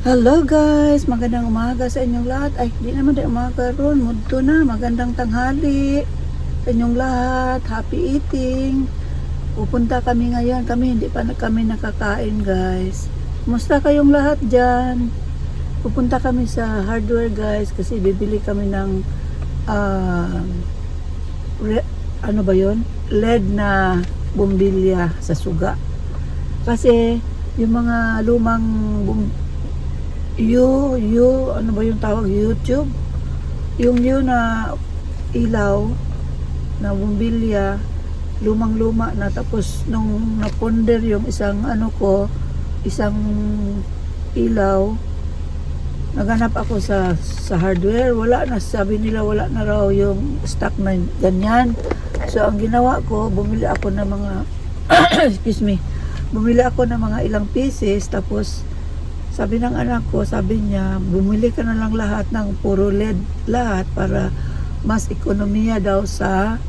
Hello guys, magandang umaga sa inyong lahat. Ay, di naman din umaga ron, mudto na. Magandang tanghali sa inyong lahat. Happy eating. Pupunta kami ngayon. Hindi pa kami nakakain guys. Kumusta kayong lahat dyan? Pupunta kami sa hardware guys kasi bibili kami ng ano ba yon? LED na bumbilya sa suga. Kasi yung mga lumang ano ba yung tawag? YouTube? Yung na ilaw na bumbilya, lumang-luma na, tapos nung naponder yung isang isang ilaw, naghanap ako sa hardware, wala na, sabi nila wala na raw yung stock na ganyan. So ang ginawa ko, bumili ako ng mga bumili ako ng mga ilang pieces, tapos sabi ng anak ko, sabi niya, bumili ka na lang lahat ng puro LED lahat para mas ekonomiya daw sa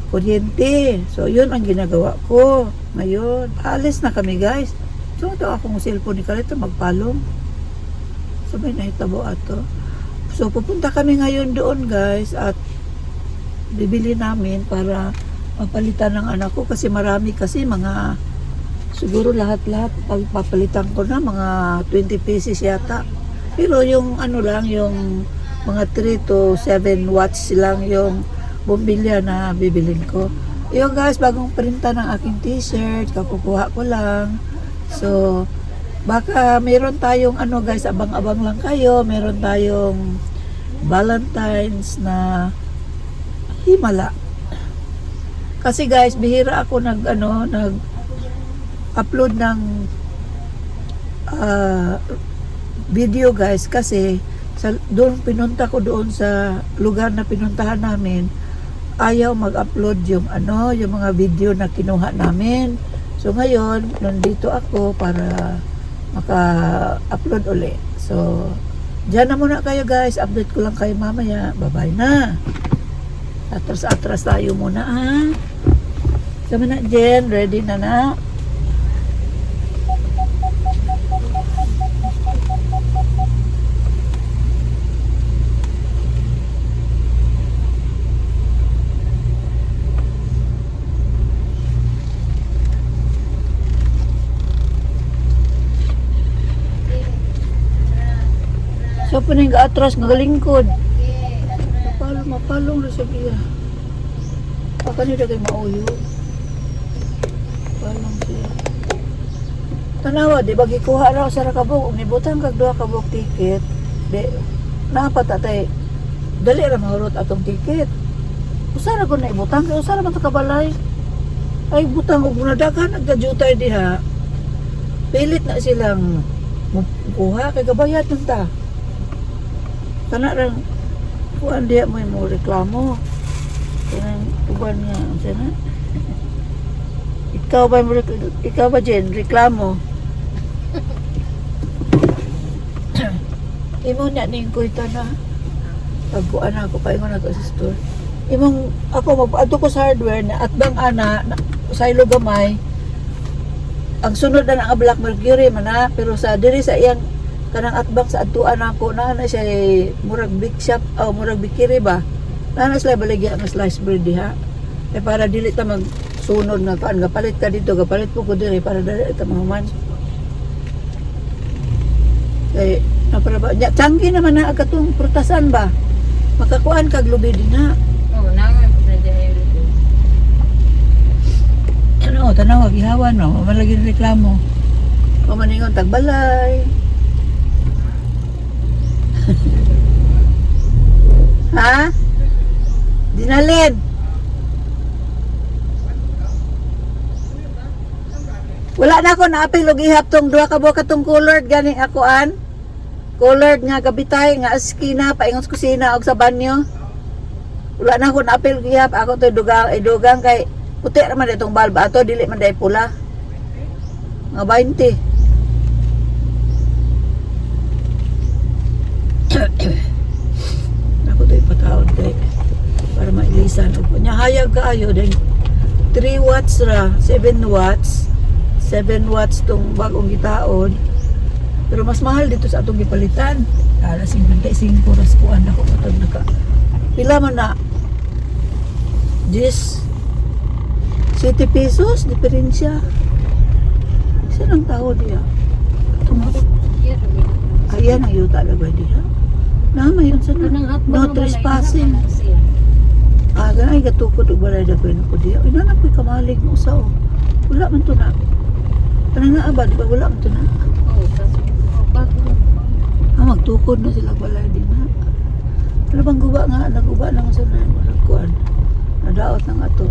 kuryente. So, yun ang ginagawa ko. Ngayon, alis na kami guys. So, ito akong cellphone ni Kalito, magpalong. Sabi na hitabo ato. So, pupunta kami ngayon doon guys at bibili namin para mapalitan ng anak ko kasi marami kasi mga siguro lahat-lahat papalitan ko na mga 20 pieces yata. Pero yung yung mga 3 to 7 watts lang yung bumbilya na bibilin ko. Yung guys, bagong printa ng aking t-shirt, kakukuha ko lang. So, baka meron tayong guys, abang-abang lang kayo. Meron tayong Valentine's na himala. Kasi guys, bihira ako upload ng video guys kasi doon pinunta ko doon sa lugar na pinuntahan namin, ayaw mag-upload yung mga video na kinuha namin. So ngayon nandito ako para maka-upload uli. So diyan na muna kayo guys, update ko lang kayo mamaya. Bye-bye na. Atras tayo muna Sama na Jen, ready na. So, puning atras nga galingkod. Mapalong na sa biya. Baka nila kayo mauyo. Mapalong siya. Tanawa, di ba gikuha raw sa rakabog. Kung ibutang kag 2 kabog ticket, di, napat atay, dali ra mahurot atong ticket. Usara ko na ibutang, kaya usara man kabalay. Ay, butang kung nadagan, nagdajutay diha. Pilit na silang kuha, kay gabayat nun ta. Kana rin, kuhaan diya mo reklamo. Kanang uban nga, sana. Ikaw ba Jen, reklamo? Imo niya ning kuita na. Pagkuan ako, paingon na to sa store. Imong, ako magpaadto ko sa hardware na at bang sa ilo gamay, ang sunod na nga Black Mercury man pero sa diri sa iyang kanang atbang sa atuan ako na siya murag big shop o murag bikiri ba na sila baligya ng slice bread diha para dili ta magsunod na kaan gapalit ka dito gapalit po ko diri para dali ta mahuman kay naparaba nya tanggi naman na agatong prutasan ba makakuan kag lubi din ha naman tanaw gihawan no malagi reklamo pamaningon tagbalay. Ha? Dinalin. Wala na ako naapil og ihap tong 2 ka buok katong colored gani akoan. Colored nga gabitay nga eskina paingon sa kusina og sa banyo. Wala na ako naapil og ihap ako to dugang kay puti ra man itong balba ato dili man dai pula. Nga 20. Ako to ipataod kay para mailisan og nya hayag kaayo din 3 watts ra 7 watts 7 watts tong bagong gitaon Pero mas mahal dito sa atong gipalitan. Alas 55 oras kuan ako katag naka. Pila man na? 10 7 pesos diferensya. Saan ang tao diya? Ayan ang yuta na ba diya? Nama yun sa no trespassing. Ganay gatukod og balay da ko diya. Ina na ko'y kamalig mo sa o. Wala man to na. Kanang naa ba? Di ba wala man to na? Magtukod na sila balay din ha. Ano bang guba nga? Naguba naman sa na. Walang kuan. Nadaot ng ato.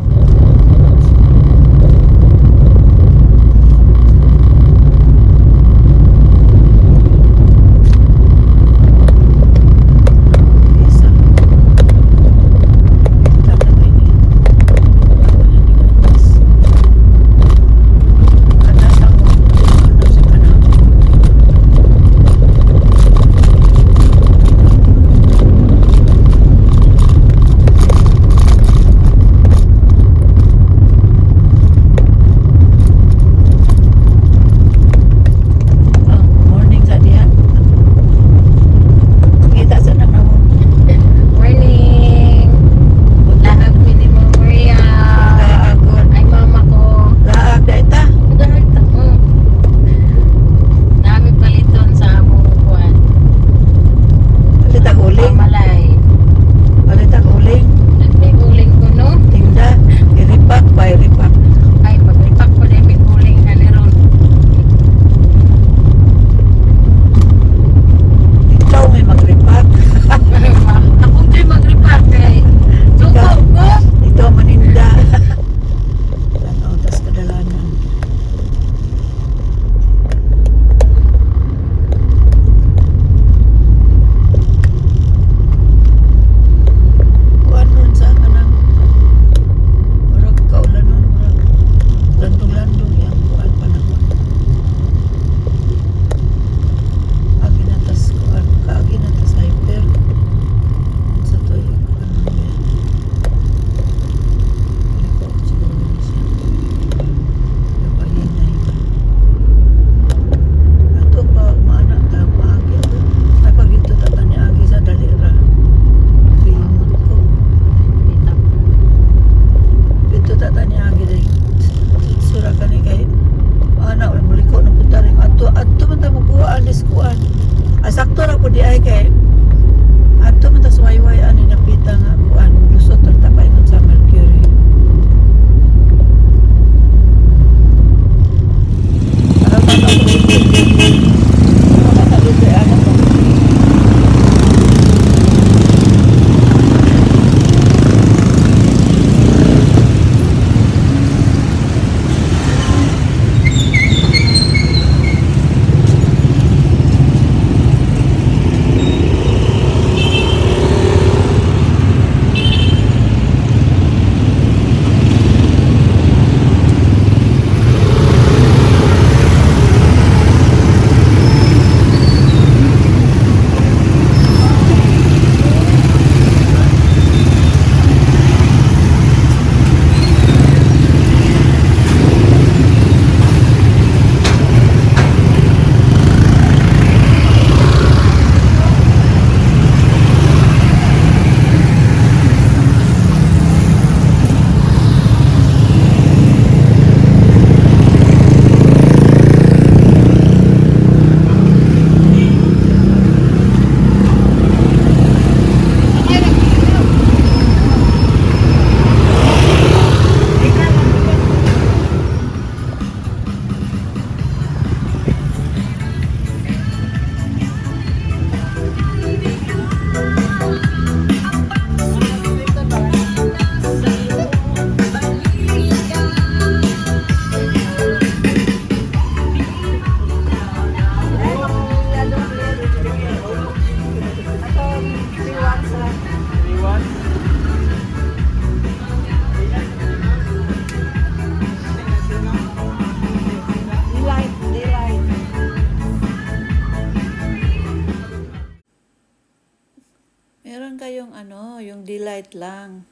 delight lang.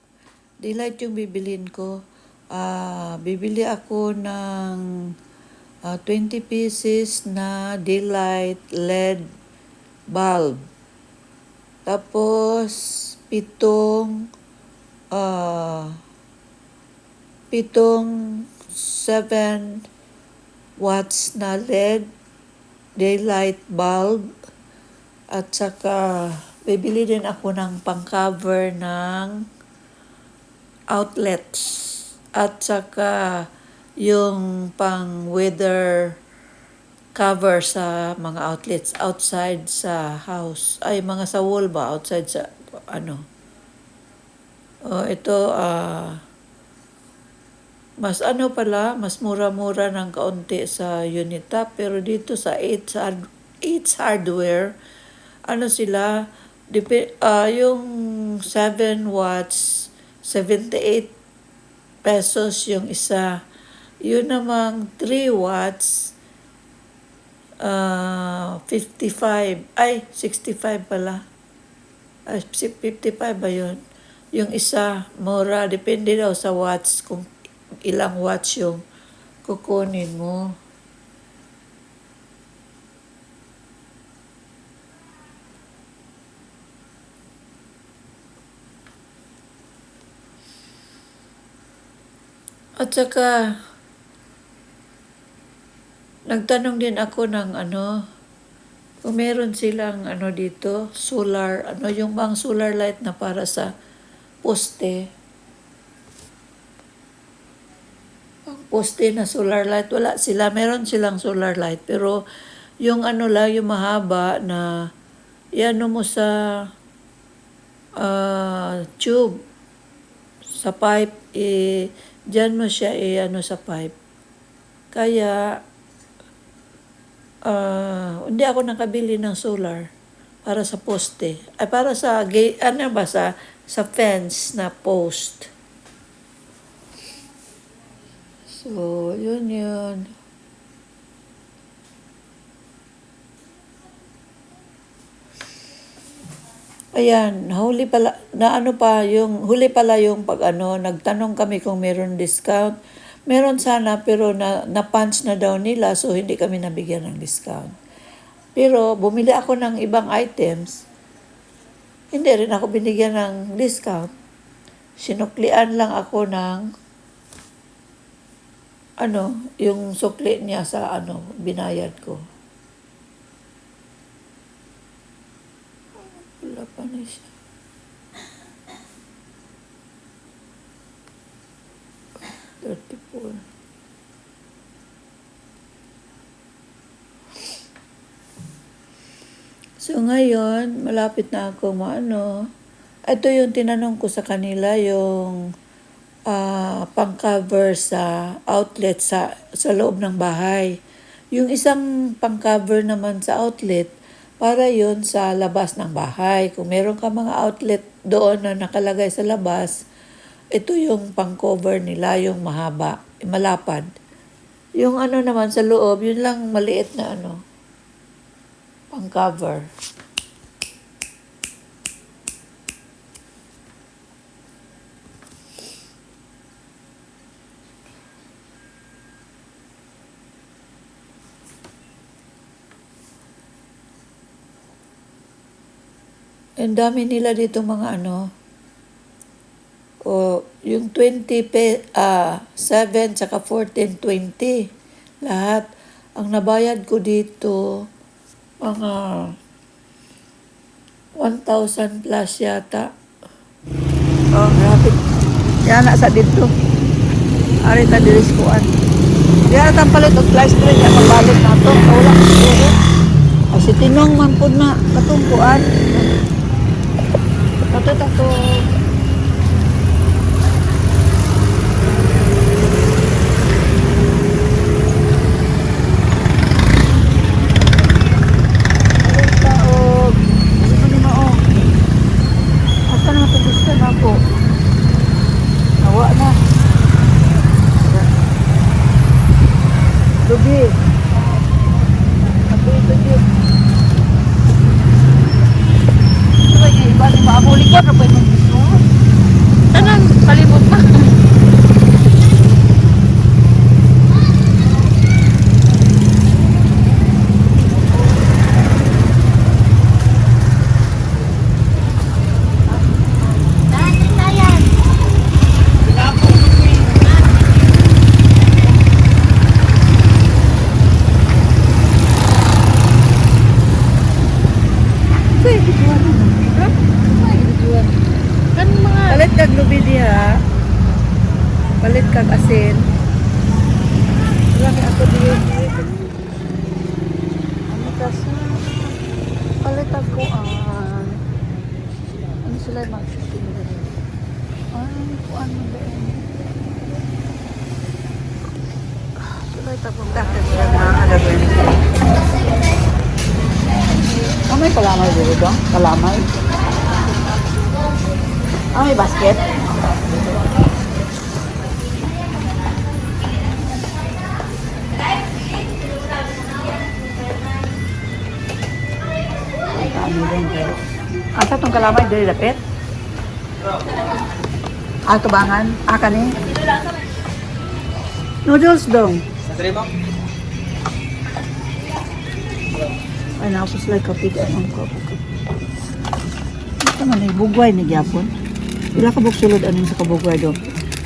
Delight yung bibilin ko. Bibili ako ng 20 pieces na daylight LED bulb. Tapos, ah, pitong 7 watts na LED daylight bulb. At saka, bibili din ako ng pang-cover ng outlets. At saka, yung pang-weather cover sa mga outlets outside sa house. Ay, mga sa wall ba? Outside sa, ano. Ito, mas mas mura-mura ng kaunti sa Unita. Pero dito sa It's Hardware, sila, yung 7 watts, 78 pesos yung isa. Yun namang 3 watts, 55, 65 pala. 55 ba yun? Yung isa, mura. Depende daw sa watts, kung ilang watts yung kukunin mo. At saka, nagtanong din ako ng kung meron silang dito, solar, yung bang solar light na para sa poste. Ang poste na solar light, wala sila. Meron silang solar light, pero yung lang, yung mahaba na, mo sa tube, sa pipe, dyan mo siya sa pipe. Kaya, hindi ako nakabili ng solar para sa poste. Ay, para sa gate, sa fence na post. So, yun. Ayan, huli pala yung nagtanong kami kung meron discount. Meron sana pero na-punch na daw nila, so hindi kami nabigyan ng discount. Pero bumili ako ng ibang items, hindi rin ako binigyan ng discount. Sinuklian lang ako ng yung sukli niya sa binayad ko. Wala pa na siya. $34. So ngayon, malapit na ako Ito yung tinanong ko sa kanila, yung pang-cover sa outlet sa loob ng bahay. Yung isang pang-cover naman sa outlet, para yun sa labas ng bahay. Kung meron ka mga outlet doon na nakalagay sa labas, ito yung pang-cover nila, yung mahaba, malapad. Yung naman sa loob, yun lang maliit na pang-cover. Ang dami nila dito mga yung 7 tsaka 14, 20. Lahat. Ang nabayad ko dito, mga 1,000 plus yata. Grabe. Yan na sa dito. Ari ta diris kuan. Diyan ta palit og flash screen ya mabalik na to. Wala ko siguro. Ay si Tinong man pud na katong kuan. Kato to. Lubi. Lubi. Ito yung iba, di ba? Ako likod, apa yung gusto? Anong kalibot pa? Sila mag-tinda rin. Ay, kuan mo ba yan? Sila tapong dati mo lang mga alagay. May kalamay dito ba? Kalamay? May basket? Ano din pero. Asa itong kalamay dito dapit? Tubangan? Kani? Noodles dong. Ay, nakapos lang kapit. Anong kapit? Ito man, bugway ni Gyapon. Wala ka buksulod anong sa kabugway dong.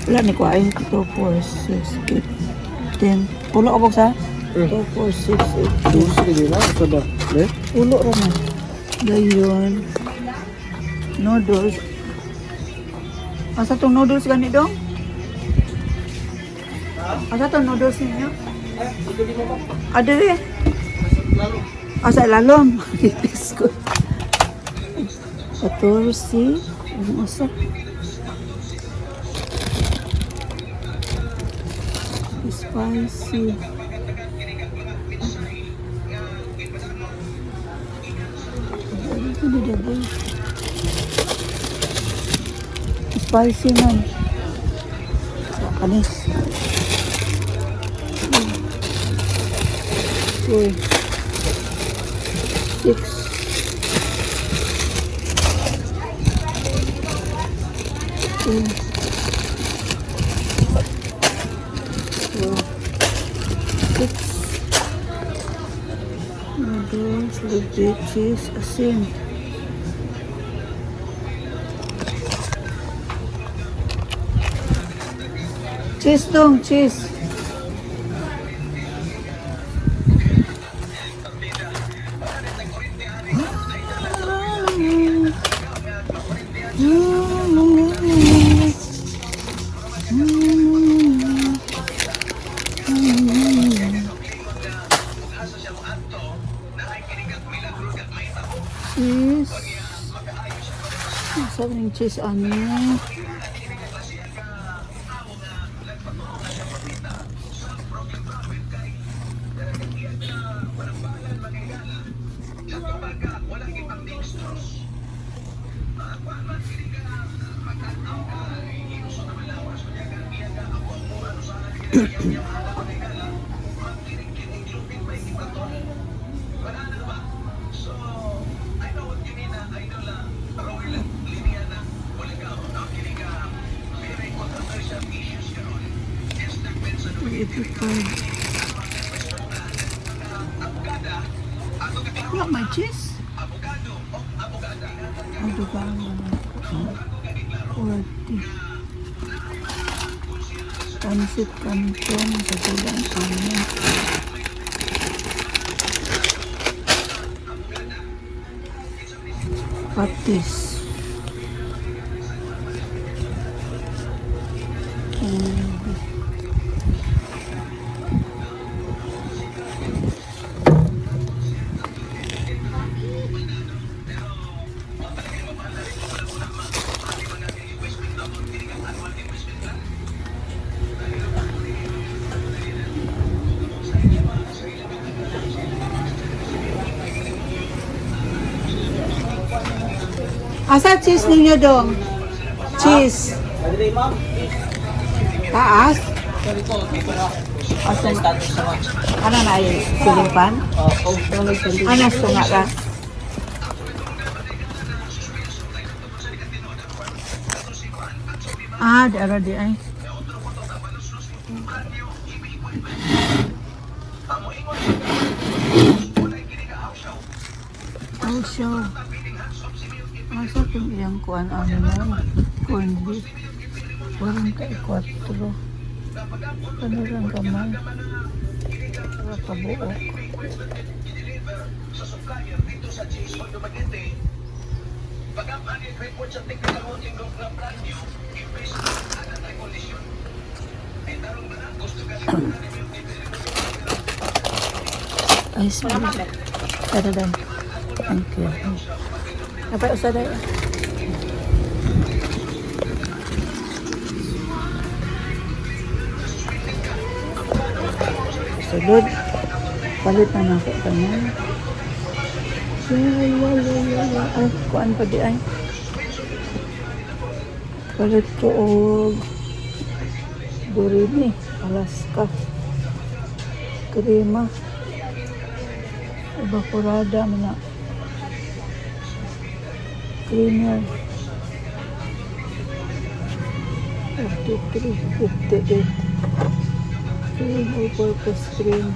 Wala ni ko ay 2, 4, 6, 8, 10. Pulo ka buksa? 2, 4, 6, 8, 10. Pulo raman. Gayon. Noodles. Asa itong noodles gani dong? Asa itong noodles ninyo? Adere. Asa lalom. Ipis ko. 14. Ano asa? Spicy. Ano daboy? Spicy man. Kanis. Uy. 6. 6 noodles, legit cheese, asin. Cheese dong, cheese. Cheese. Sabi ng cheese ano? Wala may cheese? Ano ba ang Orti. Pansit kantong sa tulang amin. Patis. Asa cheese ninyo dong? Cheese. Taas? Asa? Ano na yung silipan? Ano sunga ka? Dara di ay. Oh, show. Masa kung iyang kuan ano na, corn beef. 44. Ano lang gamay. Para kabuok. Ay, sorry. Tara dan. Thank you. Apa usah dah? sulod. Palit na ako tanan. Ay, kuan pa di ay. Palit ko og Dorimi, Alaska. Krema. Evaporada man na. Creamer. 53, 58. Cream or purpose cream.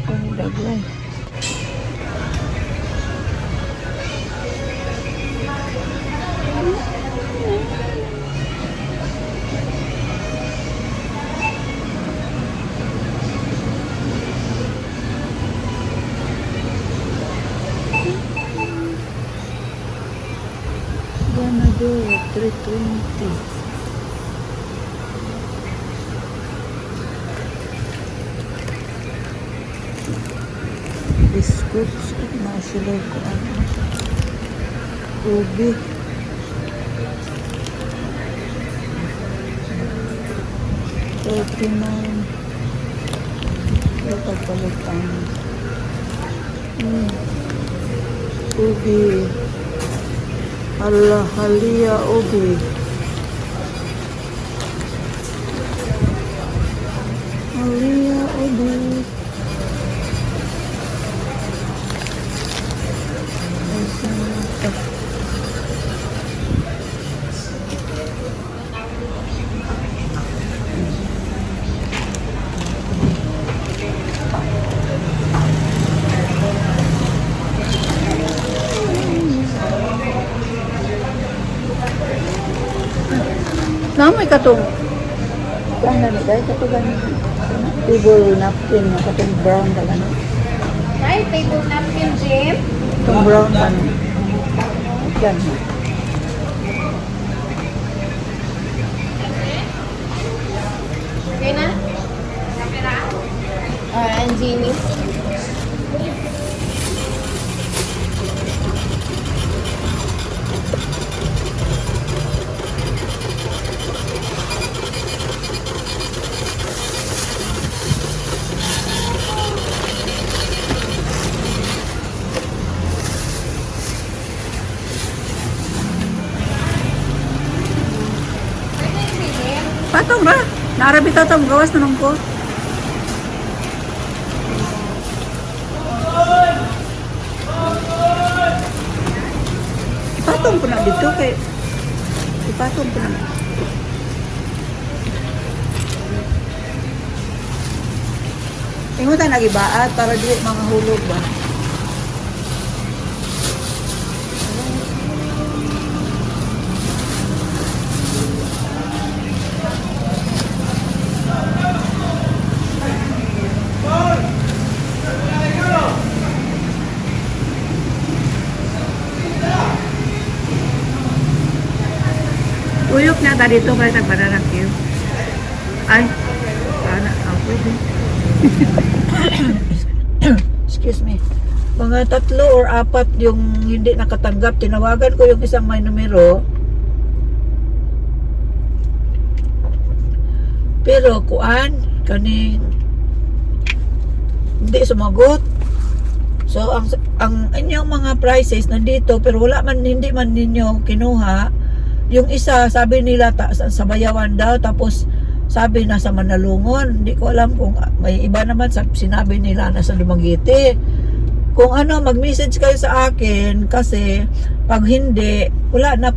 Ano dagway? Ganador, 320. Biscuits, sila ko ano. Ubi. $39. Ito pagpalitan. Ubi. Halia ubi. Halia ubi. Namay katong kuan na dai katong ganin table napkin na katong brown ka ganin. Ay, table napkin, Jim. Katong brown kan. Yan. Okay na? And Jimmy. Patong ba? Naarabi tatong gawas na nung ko. Ipatong ko na dito kay ipatong ko na. Ingutan nagibaat para di mga hulog ba. Uyok na ta dito kaya nagbanana cube. Ay, sana ako din. Excuse me. Mga 3 or 4 yung hindi nakatanggap. Tinawagan ko yung isang may numero. Pero kuan, kaning hindi sumagot. So ang inyong mga prices nandito pero wala man, hindi man ninyo kinuha. Yung isa sabi nila sa Bayawan daw, tapos sabi nasa Manalungon. Hindi ko alam kung may iba naman sinabi nila nasa Dumaguete. Kung ano, mag-message kayo sa akin kasi pag hindi, wala na,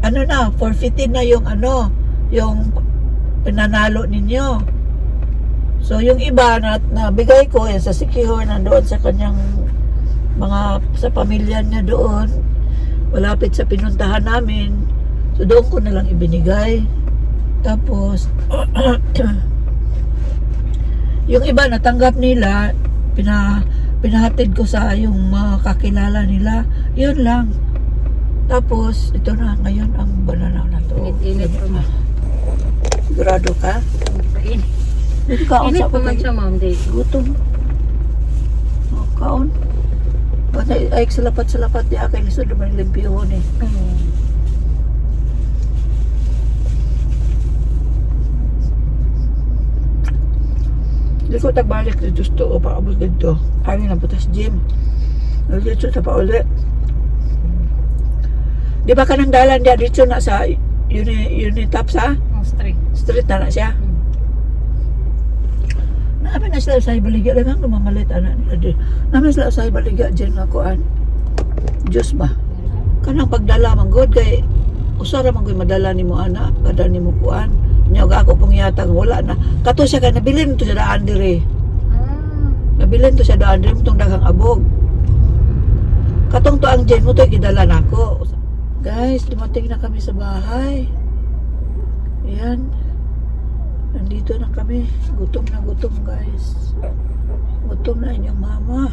ano na, forfeited na yung ano, yung pinanalo ninyo. So yung iba na bigay ko yan sa Secure, nandoon sa kanyang mga, sa pamilya niya doon, malapit sa pinuntahan namin. So doon ko na lang ibinigay. Tapos yung iba natanggap nila, pinahatid ko sa yung mga kakilala nila. Yun lang. Tapos ito na ngayon ang banana na to. Init pa. Sigurado ka? Init. Kaon Init sa pa man siya, ma'am. gutom. Kaon. Ay salapat-salapat di akin lisod naman yung limpiyon eh. Di ko tagbalik dito sto o paabot dito. Ay na butas gym. Dito ta pa uli. Di ba kanang dalan dia dito na sa Unitap sa Oh, straight. street na siya. Namin na sila sa ibaliga lang ang mamalit anak nila. Namin sila sa ibaliga dyan nga kuan. Diyos ba? Kanang pagdala man good kay usara man gud madala nimo ana, kada nimo kuan. Nya ako pong yatag wala na. Kato siya kay nabilin to sa daan dire. Nabilin to sa daan dire mutong daghang abog. Katong to ang jen mo to gidala nako. Guys, dumating na kami sa bahay. Ayan. Nandito na kami. Gutom na gutom, guys. Gutom na inyong mama.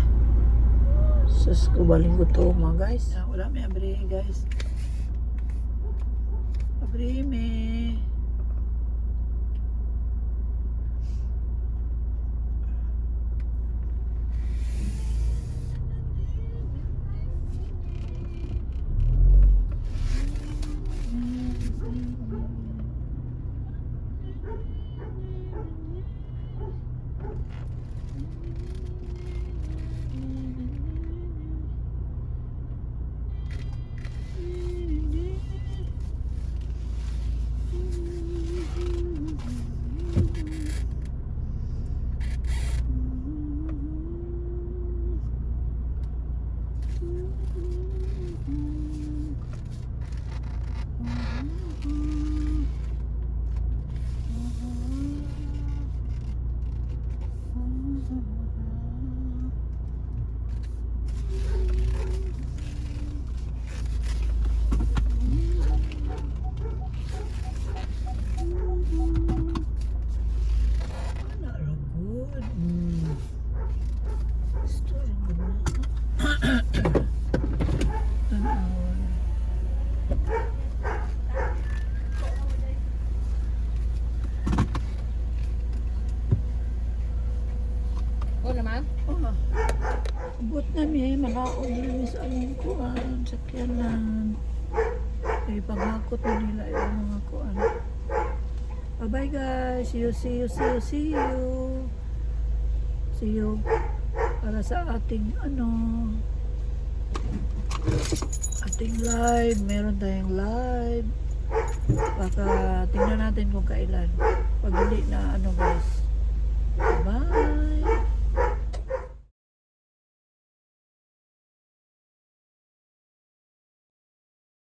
Sus, kubaling gutom mga guys. Wala may abri, guys. Abri may. Oh, naman? Abot namin, malaon namin sa aming kuan, sa kyanan. Ipaghakot na nila yung mga kuan. Bye-bye guys. See you. See you para sa ating ating live. Meron tayong live. Baka tingnan natin kung kailan. Pag hindi na guys. Bye.